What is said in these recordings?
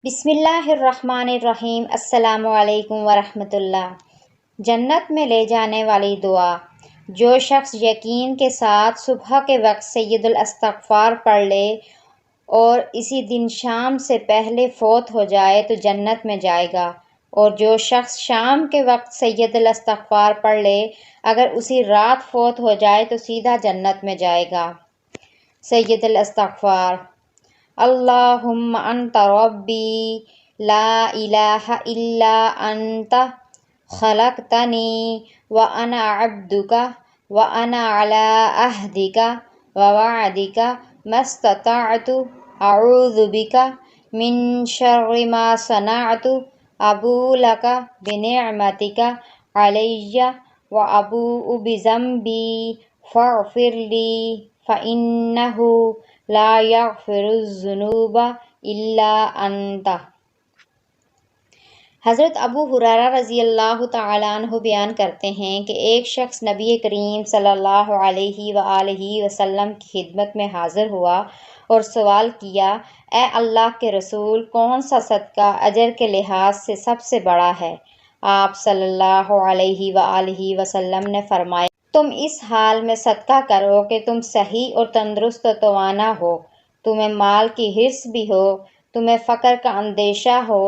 بسم اللہ الرحمن الرحیم۔ السلام علیکم ورحمۃ اللہ۔ جنت میں لے جانے والی دعا۔ جو شخص یقین کے ساتھ صبح کے وقت سید الاستغفار پڑھ لے اور اسی دن شام سے پہلے فوت ہو جائے تو جنت میں جائے گا، اور جو شخص شام کے وقت سید الاستغفار پڑھ لے اگر اسی رات فوت ہو جائے تو سیدھا جنت میں جائے گا۔ سید الاستغفار: اللہم انت ربی لا الہ الا انت خلقتنی وانا عبدک وانا علی عہدک ووعدک ما استطعت اعوذ بک من شر ما صنعت ابوء لک بنعمتک علی وابوء بذنبی فاغفر لی فانہ لا یغفر الذنوب الا انت۔ حضرت ابو ہریرہ رضی اللہ تعالیٰ عنہ بیان کرتے ہیں کہ ایک شخص نبی کریم صلی اللہ علیہ وآلہ وسلم کی خدمت میں حاضر ہوا اور سوال کیا، اے اللہ کے رسول، کون سا صدقہ اجر کے لحاظ سے سب سے بڑا ہے؟ آپ صلی اللہ علیہ وآلہ وسلم نے فرمایا، تم اس حال میں صدقہ کرو کہ تم صحیح اور تندرست و توانا ہو، تمہیں مال کی حرص بھی ہو، تمہیں فقر کا اندیشہ ہو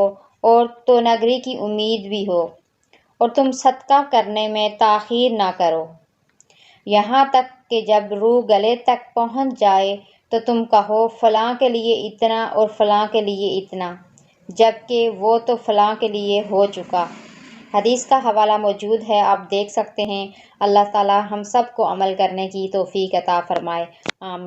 اور تو نگری کی امید بھی ہو، اور تم صدقہ کرنے میں تاخیر نہ کرو، یہاں تک کہ جب روح گلے تک پہنچ جائے تو تم کہو فلاں کے لیے اتنا اور فلاں کے لیے اتنا، جبکہ وہ تو فلاں کے لیے ہو چکا۔ حدیث کا حوالہ موجود ہے، آپ دیکھ سکتے ہیں۔ اللہ تعالی ہم سب کو عمل کرنے کی توفیق عطا فرمائے، آمین۔